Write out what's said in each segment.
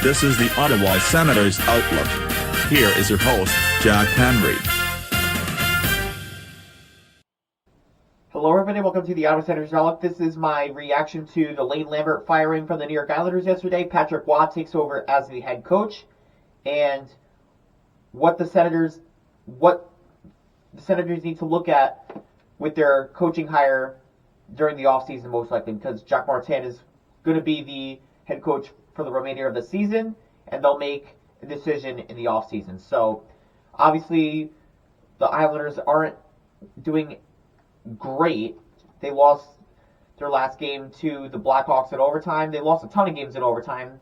This is the Ottawa Senators Outlook. Here is your host, Jack Henry. Hello everybody, welcome to the Ottawa Senators Outlook. This is my reaction to the Lane Lambert firing from the New York Islanders yesterday. Patrick Waugh takes over as the head coach, and what the Senators need to look at with their coaching hire during the offseason, most likely, because Jacques Martin is going to be the head coach for the remainder of the season, and they'll make a decision in the offseason. So, obviously, the Islanders aren't doing great. They lost their last game to the Blackhawks in overtime. They lost a ton of games in overtime,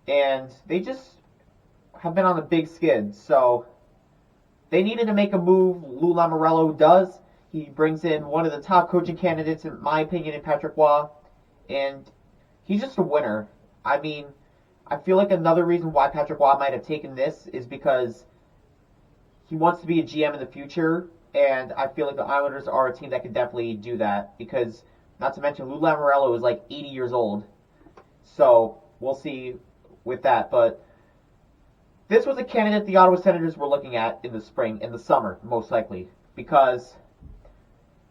and they just have been on a big skid. So, they needed to make a move. Lou Lamoriello does. He brings in one of the top coaching candidates, in my opinion, in Patrick Waugh, and he's just a winner. I mean, I feel like another reason why Patrick Waugh might have taken this is because he wants to be a GM in the future, and I feel like the Islanders are a team that could definitely do that, because, not to mention, Lou Lamoriello is like 80 years old. So, we'll see with that, but this was a candidate the Ottawa Senators were looking at in the summer, most likely, because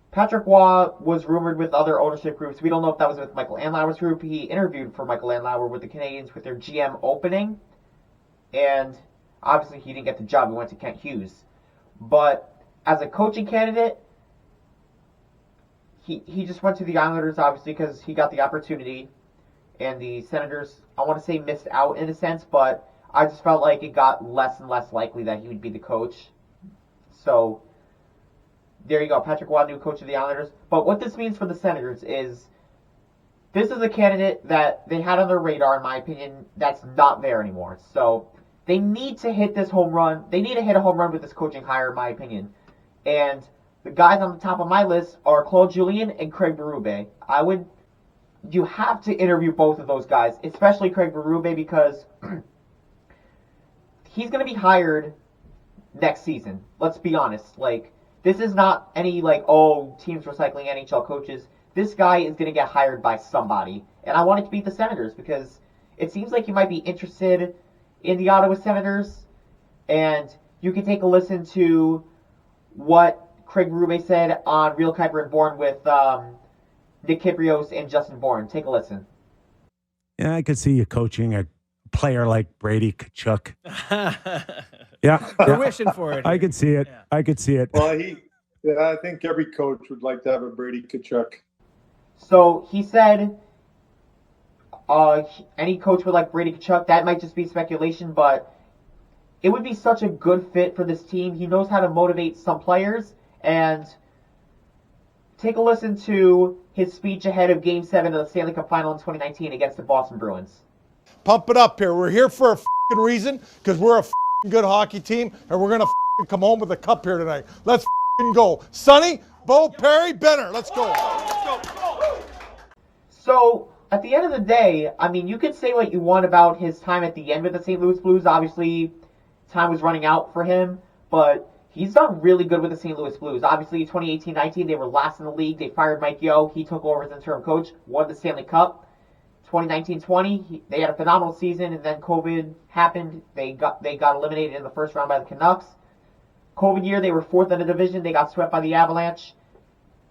Patrick Waugh was rumored with other ownership groups. We don't know if that was with Michael Andlauer's group. He interviewed for Michael Andlauer with the Canadiens with their GM opening, and obviously he didn't get the job. He went to Kent Hughes. But as a coaching candidate, he just went to the Islanders, obviously, because he got the opportunity, and the Senators, I want to say, missed out in a sense, but I just felt like it got less and less likely that he would be the coach. So, there you go, Patrick Waugh, new coach of the Islanders. But what this means for the Senators is, this is a candidate that they had on their radar, in my opinion, that's not there anymore. So, they need to hit this home run. They need to hit a home run with this coaching hire, in my opinion. And the guys on the top of my list are Claude Julien and Craig Berube. You have to interview both of those guys, especially Craig Berube, because he's going to be hired next season. Let's be honest. This is not any, teams recycling NHL coaches. This guy is going to get hired by somebody. And I want it to be the Senators, because it seems like you might be interested in the Ottawa Senators. And you can take a listen to what Craig Berube said on Real Kuiper and Bourne with Nick Kyprios and Justin Bourne. Take a listen. Yeah, I could see you coaching a player like Brady Tkachuk. Yeah, we're wishing for it. I could see it. Yeah. I could see it. Well, I think every coach would like to have a Brady Tkachuk. So he said, any coach would like Brady Tkachuk. That might just be speculation, but it would be such a good fit for this team. He knows how to motivate some players, and take a listen to his speech ahead of Game 7 of the Stanley Cup Final in 2019 against the Boston Bruins. Pump it up here. We're here for a f***ing reason, because we're a f***ing good hockey team, and we're going to f***ing come home with a cup here tonight. Let's f***ing go. Sonny, Bo, Perry, Benner. Let's go. So, at the end of the day, I mean, you could say what you want about his time at the end with the St. Louis Blues. Obviously, time was running out for him, but he's done really good with the St. Louis Blues. Obviously, 2018-19, they were last in the league. They fired Mike Yeo. He took over as interim coach, won the Stanley Cup. 2019-20, they had a phenomenal season, and then COVID happened. They got eliminated in the first round by the Canucks. COVID year, they were fourth in the division. They got swept by the Avalanche.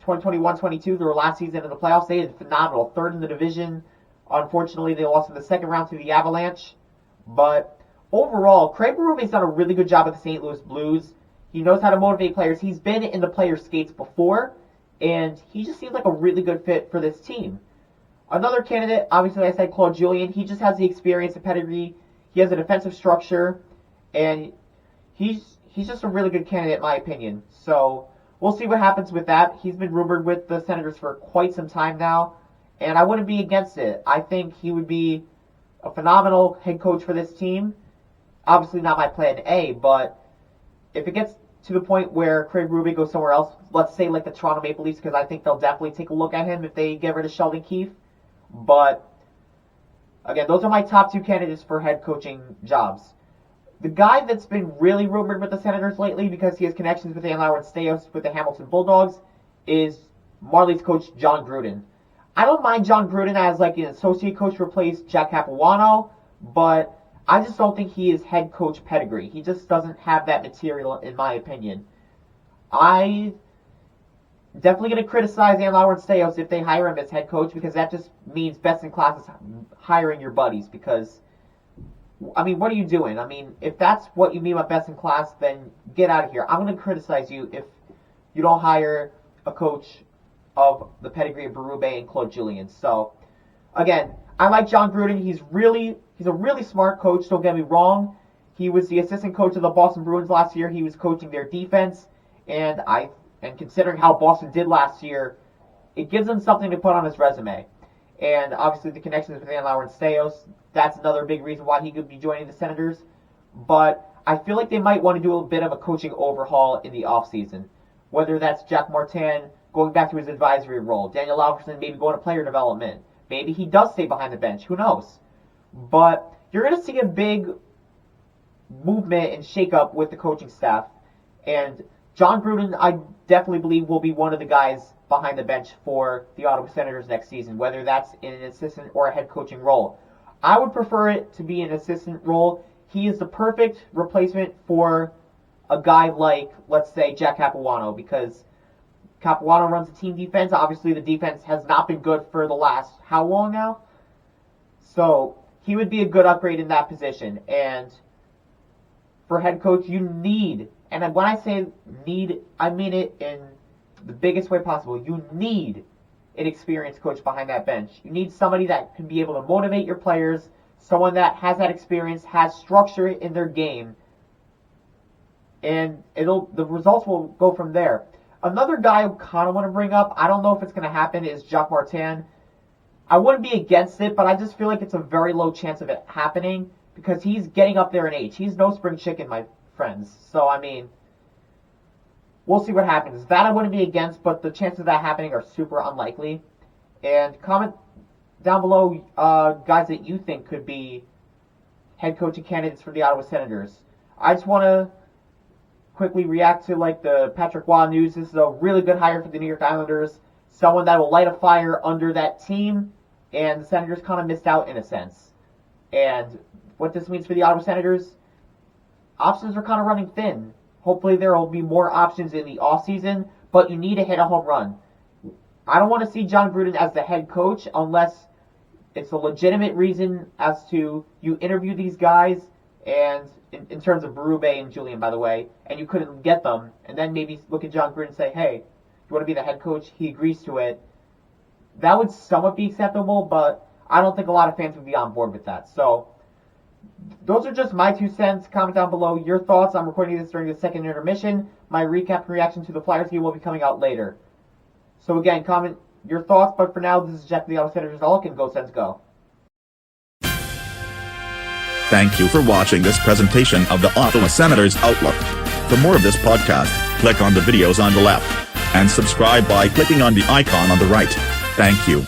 2021-22, their last season in the playoffs, they did phenomenal. Third in the division. Unfortunately, they lost in the second round to the Avalanche. But overall, Craig Berube's done a really good job with the St. Louis Blues. He knows how to motivate players. He's been in the player skates before, and he just seems like a really good fit for this team. Another candidate, obviously I said Claude Julien. He just has the experience and pedigree. He has a defensive structure, and he's just a really good candidate in my opinion. So we'll see what happens with that. He's been rumored with the Senators for quite some time now, and I wouldn't be against it. I think he would be a phenomenal head coach for this team. Obviously not my plan A, but if it gets to the point where Craig Berube goes somewhere else, let's say like the Toronto Maple Leafs, because I think they'll definitely take a look at him if they get rid of Sheldon Keefe. But, again, those are my top two candidates for head coaching jobs. The guy that's been really rumored with the Senators lately, because he has connections with Andlauer and Staios with the Hamilton Bulldogs, is Marlies coach John Gruden. I don't mind John Gruden as like an associate coach to replace Jack Capuano, but I just don't think he is head coach pedigree. He just doesn't have that material, in my opinion. I definitely going to criticize Staios if they hire him as head coach, because that just means best in class is hiring your buddies. Because, I mean, what are you doing? I mean, if that's what you mean by best in class, then get out of here. I'm going to criticize you if you don't hire a coach of the pedigree of Berube and Claude Julien. So, again, I like John Gruden. He's a really smart coach, don't get me wrong. He was the assistant coach of the Boston Bruins last year. He was coaching their defense, and considering how Boston did last year, it gives him something to put on his resume. And obviously the connections with Staios, that's another big reason why he could be joining the Senators. But I feel like they might want to do a bit of a coaching overhaul in the offseason. Whether that's Jack Martin going back to his advisory role, Daniel Alfredsson maybe going to player development. Maybe he does stay behind the bench. Who knows? But you're going to see a big movement and shakeup with the coaching staff. And John Gruden, I definitely believe, will be one of the guys behind the bench for the Ottawa Senators next season, whether that's in an assistant or a head coaching role. I would prefer it to be an assistant role. He is the perfect replacement for a guy like, let's say, Jack Capuano, because Capuano runs the team defense. Obviously, the defense has not been good for the last, how long now? So, he would be a good upgrade in that position. And for head coach, you need, and when I say need, I mean it in the biggest way possible. You need an experienced coach behind that bench. You need somebody that can be able to motivate your players, someone that has that experience, has structure in their game, and the results will go from there. Another guy I kind of want to bring up, I don't know if it's going to happen, is Jacques Martin. I wouldn't be against it, but I just feel like it's a very low chance of it happening because he's getting up there in age. He's no spring chicken, my friends. So, I mean, we'll see what happens. That I wouldn't be against, but the chances of that happening are super unlikely. And comment down below guys that you think could be head coaching candidates for the Ottawa Senators. I just want to quickly react to the Patrick Waugh news. This is a really good hire for the New York Islanders. Someone that will light a fire under that team, and the Senators kind of missed out in a sense. And what this means for the Ottawa Senators, options are kind of running thin. Hopefully there will be more options in the offseason, but you need to hit a home run. I don't want to see John Gruden as the head coach unless it's a legitimate reason as to you interview these guys, and in terms of Berube and Julien, by the way, and you couldn't get them, and then maybe look at John Gruden and say, hey, you want to be the head coach? He agrees to it. That would somewhat be acceptable, but I don't think a lot of fans would be on board with that. So, those are just my 2 cents. Comment down below your thoughts. I'm recording this during the second intermission. My recap and reaction to the Flyers game will be coming out later. So again, comment your thoughts, but for now, this is Jack the Ottawa Senators All Can Go Sens Go. Thank you for watching this presentation of the Ottawa Senators Outlook. For more of this podcast, click on the videos on the left and subscribe by clicking on the icon on the right. Thank you.